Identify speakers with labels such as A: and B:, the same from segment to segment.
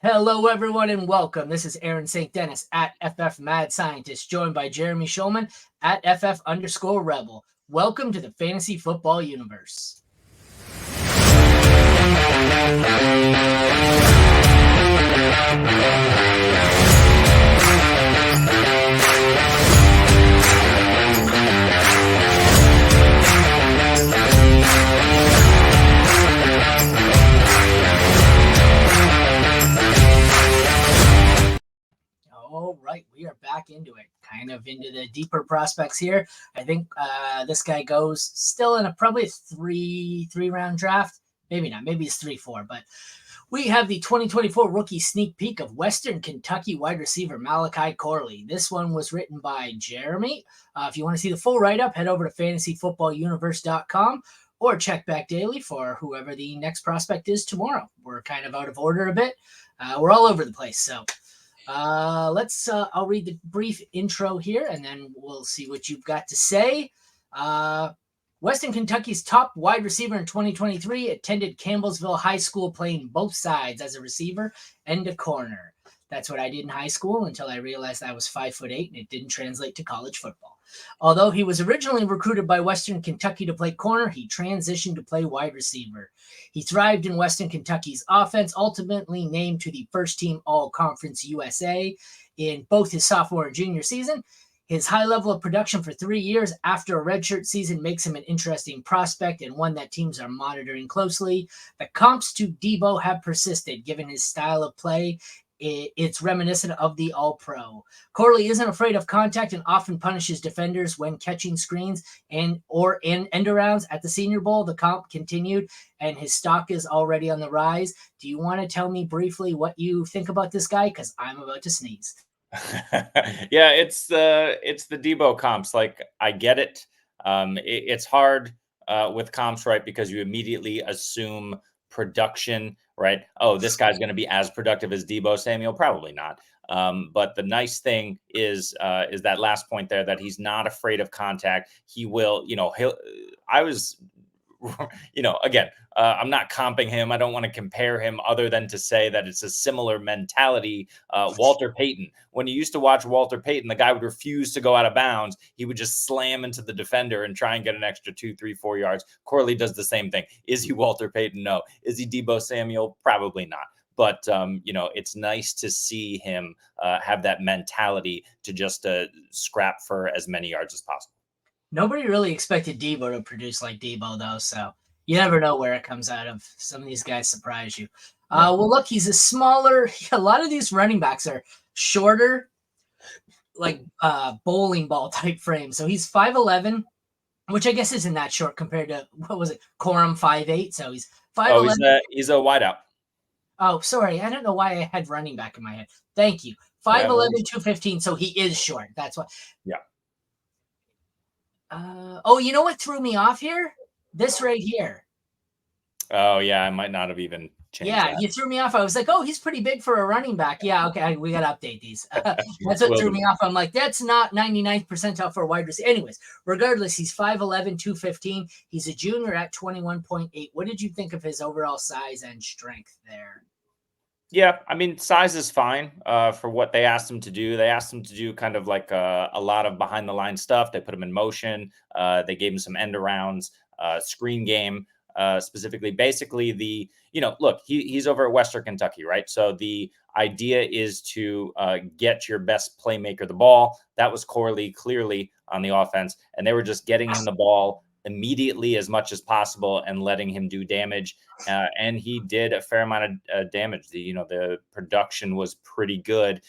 A: Hello, everyone, and welcome. This is Aaron St. Denis at FFMadScientist, joined by Jeremy Shulman at FF_Rebel. Welcome to the fantasy football universe. All right, we are back into it, kind of into the deeper prospects here. I think this guy goes still in probably a three round draft. Maybe not. Maybe it's 3-4. But we have the 2024 rookie sneak peek of Western Kentucky wide receiver Malachi Corley. This one was written by Jeremy. If you want to see the full write-up, head over to fantasyfootballuniverse.com or check back daily for whoever the next prospect is tomorrow. We're kind of out of order a bit. We're all over the place, so... I'll read the brief intro here, and then we'll see what you've got to say. Western Kentucky's top wide receiver in 2023 attended Campbellsville High School, playing both sides as a receiver and a corner. That's what I did in high school until I realized I was 5'8" and it didn't translate to college football. Although he was originally recruited by Western Kentucky to play corner, he transitioned to play wide receiver. He thrived in Western Kentucky's offense, ultimately named to the first team All-Conference USA in both his sophomore and junior season. His high level of production for 3 years after a redshirt season makes him an interesting prospect and one that teams are monitoring closely. The comps to Debo have persisted, given his style of play. It's reminiscent of the All-Pro. Corley isn't afraid of contact and often punishes defenders when catching screens and end arounds. At the Senior Bowl, the comp continued, and his stock is already on the rise. Do you want to tell me briefly what you think about this guy? Because I'm about to sneeze.
B: Yeah, it's the Debo comps. Like, I get it. It's hard with comps, right? Because you immediately assume production, right? Oh, this guy's going to be as productive as Debo Samuel? Probably not. But the nice thing is that last point there, that he's not afraid of contact. He will, again, I'm not comping him. I don't want to compare him other than to say that it's a similar mentality. Walter Payton, when you used to watch Walter Payton, the guy would refuse to go out of bounds. He would just slam into the defender and try and get an extra 2, 3, 4 yards. Corley does the same thing. Is he Walter Payton? No. Is he Debo Samuel? Probably not. But, it's nice to see him have that mentality to just scrap for as many yards as possible.
A: Nobody really expected Debo to produce like Debo, though, so you never know where it comes out of. Some of these guys surprise you. Well, look, he's a smaller. A lot of these running backs are shorter, like bowling ball type frame. So he's 5'11", which I guess isn't that short compared to, what was it, Corum 5'8". So he's 5'11".
B: Oh, he's a wideout.
A: Oh, sorry. I don't know why I had running back in my head. Thank you. 5'11", 215. So he is short. That's why.
B: Yeah.
A: You know what threw me off here? This right here.
B: Oh, yeah, I might not have even changed that.
A: You threw me off. I was like, oh, he's pretty big for a running back. Yeah, okay, we got to update these. That's what threw me off. I'm like, that's not 99th percentile for a wide receiver. Anyways, regardless, he's 5'11", 215. He's a junior at 21.8. What did you think of his overall size and strength there?
B: Yeah, I mean, size is fine for what they asked him to do. They asked him to do kind of like a lot of behind the line stuff. They put him in motion. They gave him some end arounds, screen game specifically. Basically, look, he's over at Western Kentucky, right? So the idea is to get your best playmaker the ball. That was Corley clearly on the offense, and they were just getting him the ball immediately as much as possible and letting him do damage. And he did a fair amount of damage. The production was pretty good.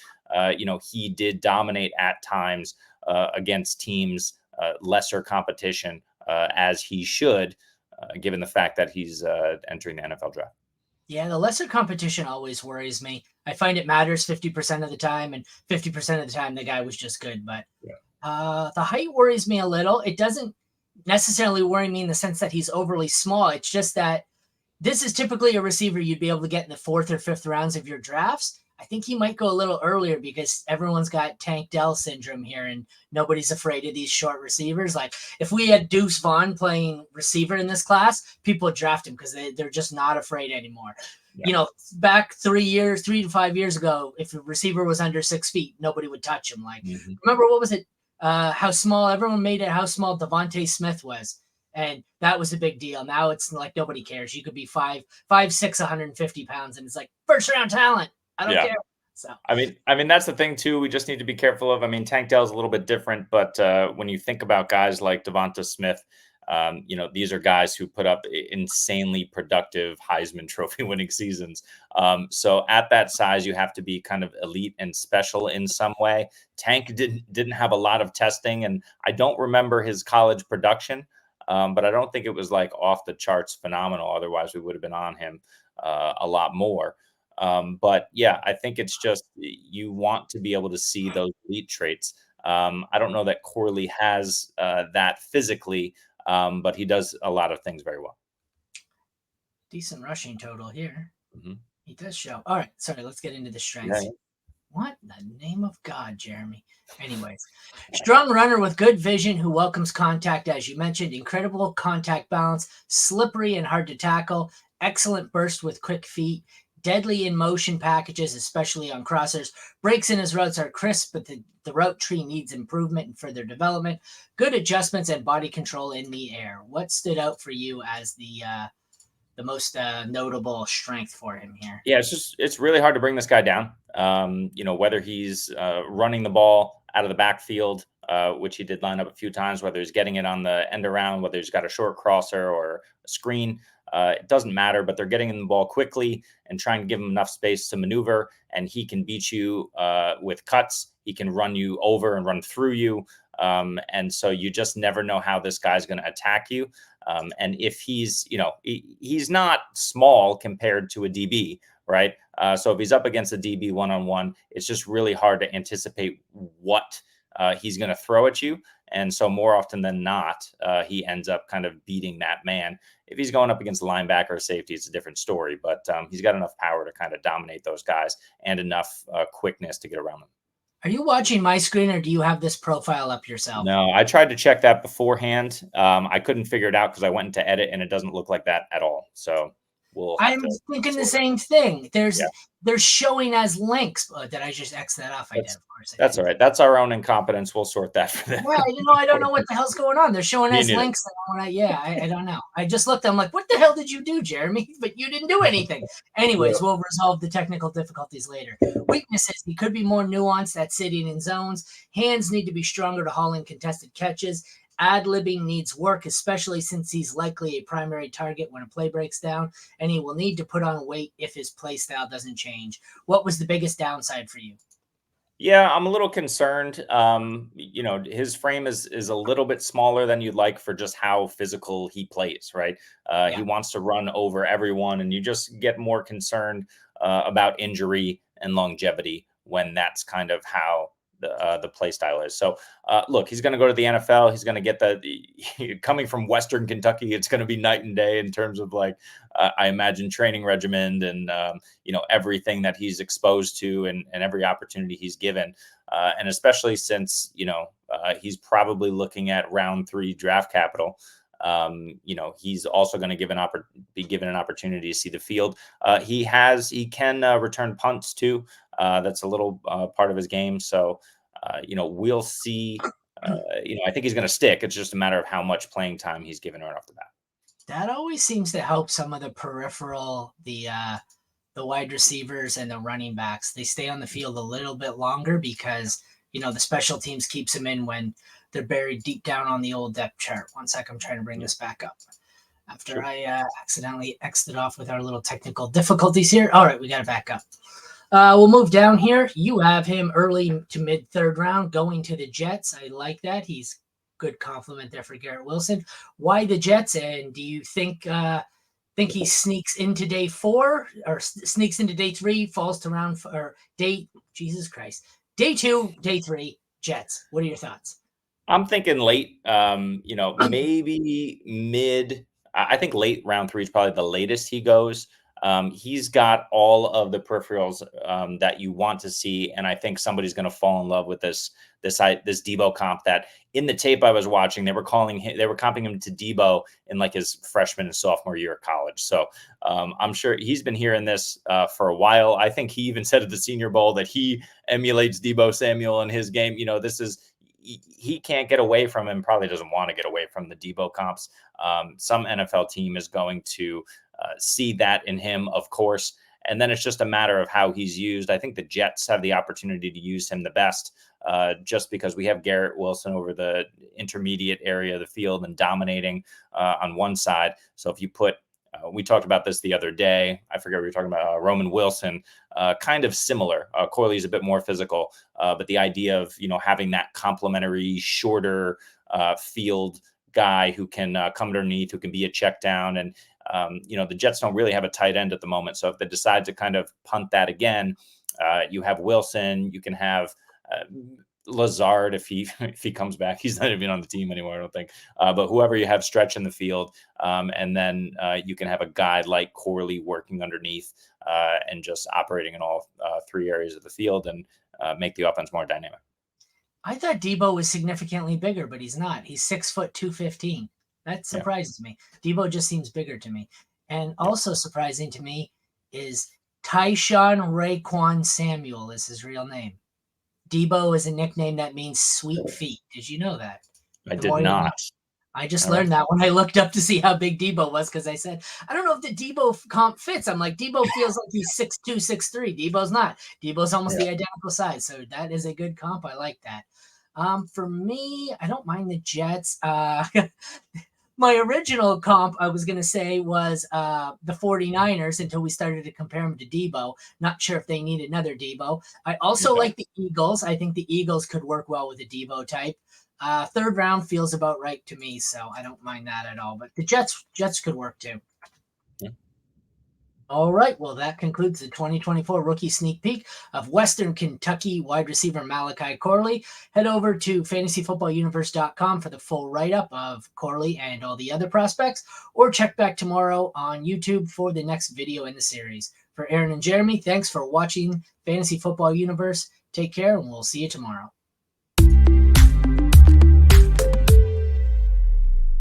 B: He did dominate at times against teams, lesser competition, as he should, given the fact that he's entering the NFL draft.
A: Yeah, the lesser competition always worries me. I find it matters 50% of the time, and 50% of the time the guy was just good. But the height worries me a little. It doesn't necessarily worry me in the sense that he's overly small. It's just that this is typically a receiver you'd be able to get in the 4th or 5th rounds of your drafts. I think he might go a little earlier because everyone's got Tank Dell syndrome here and nobody's afraid of these short receivers. Like if we had Deuce Vaughn playing receiver in this class, people would draft him because they're just not afraid anymore. You know, back 3 to 5 years ago, if a receiver was under 6 feet, nobody would touch him. Like, remember what was it? How small everyone made it, how small Devontae Smith was. And that was a big deal. Now it's like nobody cares. You could be 5'6", 150 pounds, and it's like first round talent. I don't care. So
B: I mean that's the thing too. We just need to be careful of. I mean, Tank Dell's a little bit different, but when you think about guys like Devonta Smith, you know, these are guys who put up insanely productive Heisman Trophy winning seasons. So at that size, you have to be kind of elite and special in some way. Tank didn't have a lot of testing, and I don't remember his college production, but I don't think it was like off the charts phenomenal. Otherwise, we would have been on him a lot more. But yeah, I think it's just you want to be able to see those elite traits. I don't know that Corley has that physically, but he does a lot of things very well.
A: Decent rushing total here. He does show. All right, sorry, let's get into the strengths.
B: Yeah.
A: What in the name of God, Jeremy? Anyways, strong runner with good vision who welcomes contact, as you mentioned, incredible contact balance, slippery and hard to tackle, excellent burst with quick feet, deadly in motion packages, especially on crossers. Breaks in his routes are crisp, but the route tree needs improvement and further development. Good adjustments and body control in the air. What stood out for you as the most notable strength for him here?
B: Yeah, it's really hard to bring this guy down. You know, whether he's running the ball out of the backfield, which he did line up a few times, whether he's getting it on the end around, whether he's got a short crosser or a screen, it doesn't matter, but they're getting him the ball quickly and trying to give him enough space to maneuver, and he can beat you with cuts. He can run you over and run through you. And so you just never know how this guy's going to attack you. And if he's, you know, he's not small compared to a DB, right? So if he's up against a DB one-on-one, it's just really hard to anticipate what he's going to throw at you. And so more often than not, he ends up kind of beating that man. If he's going up against a linebacker or safety, it's a different story, but he's got enough power to kind of dominate those guys and enough quickness to get around them.
A: Are you watching my screen, or do you have this profile up yourself?
B: No, I tried to check that beforehand. I couldn't figure it out because I went into edit and it doesn't look like that at all. So
A: I'm thinking the same thing. They're showing as links. Oh, did I just X that off? I did, of course.
B: That's all right. That's our own incompetence. We'll sort that for them.
A: Yeah, you know, I don't know what the hell's going on. They're showing as links. I don't know. I just looked. I'm like, what the hell did you do, Jeremy? But you didn't do anything. Anyways, we'll resolve the technical difficulties later. Weaknesses: he could be more nuanced at sitting in zones. Hands need to be stronger to haul in contested catches. Ad-libbing needs work, especially since he's likely a primary target when a play breaks down, and he will need to put on weight if his play style doesn't change. What was the biggest downside for you?
B: Yeah, I'm a little concerned. You know, his frame is a little bit smaller than you'd like for just how physical he plays, right? He wants to run over everyone, and you just get more concerned about injury and longevity when that's kind of how the play style is. So look, he's going to go to the NFL. He's going to get coming from Western Kentucky. It's going to be night and day in terms of like, I imagine training regimen and, you know, everything that he's exposed to and every opportunity he's given. And especially since, you know, he's probably looking at round 3 draft capital. You know, he's also going to be given an opportunity to see the field. He can return punts too. That's a little part of his game. So, you know, we'll see. You know, I think he's going to stick. It's just a matter of how much playing time he's given right off the bat.
A: That always seems to help some of the peripheral, the wide receivers and the running backs. They stay on the field a little bit longer because, you know, the special teams keeps them in when they're buried deep down on the old depth chart. One sec, I'm trying to bring this back up after I accidentally X'd it off with our little technical difficulties here. All right, we got it back up. We'll move down here. You have him early to mid 3rd round going to the Jets. I like that. He's good compliment there for Garrett Wilson. Why the Jets? And do you think he sneaks into day 4 or sneaks into day 3, falls to round or day? Jesus Christ, day 2, day 3, Jets. What are your thoughts?
B: I'm thinking late. You know, maybe mid. I think late round 3 is probably the latest he goes. He's got all of the peripherals that you want to see, and I think somebody's going to fall in love with this Debo comp. That in the tape I was watching, they were comping him to Debo in like his freshman and sophomore year of college. So I'm sure he's been hearing this for a while. I think he even said at the Senior Bowl that he emulates Debo Samuel in his game. This is. He can't get away from him, probably doesn't want to get away from the Debo comps. Some NFL team is going to see that in him, of course. And then it's just a matter of how he's used. I think the Jets have the opportunity to use him the best just because we have Garrett Wilson over the intermediate area of the field and dominating on one side. So if you put we talked about this the other day. I forget what we were talking about. Roman Wilson, kind of similar. Corley's a bit more physical, but the idea of having that complementary, shorter field guy who can come underneath, who can be a check down, and the Jets don't really have a tight end at the moment. So if they decide to kind of punt that again, you have Wilson. You can have Lazard if he comes back. He's not even on the team anymore, I don't think. But whoever you have stretch in the field, and then you can have a guy like Corley working underneath and just operating in all three areas of the field and make the offense more dynamic.
A: I thought Debo was significantly bigger, but he's not. He's 6 foot 215. That surprises me. Debo just seems bigger to me. And also surprising to me is Tyshawn Raekwon Samuel is his real name. Debo is a nickname that means sweet feet. Did you know that?
B: I did not.
A: I just learned that when I looked up to see how big Debo was, because I said, I don't know if the Debo comp fits. I'm like, Debo feels like he's 6'2", 6'3". Debo's not. Debo's almost the identical size. So that is a good comp. I like that. For me, I don't mind the Jets. My original comp, I was going to say, was the 49ers until we started to compare them to Debo. Not sure if they need another Debo. I also like the Eagles. I think the Eagles could work well with a Debo type. Third round feels about right to me, so I don't mind that at all. But the Jets could work too. Yeah. All right. Well, that concludes the 2024 rookie sneak peek of Western Kentucky wide receiver Malachi Corley. Head over to fantasyfootballuniverse.com for the full write-up of Corley and all the other prospects, or check back tomorrow on YouTube for the next video in the series. For Aaron and Jeremy, thanks for watching Fantasy Football Universe. Take care, and we'll see you tomorrow.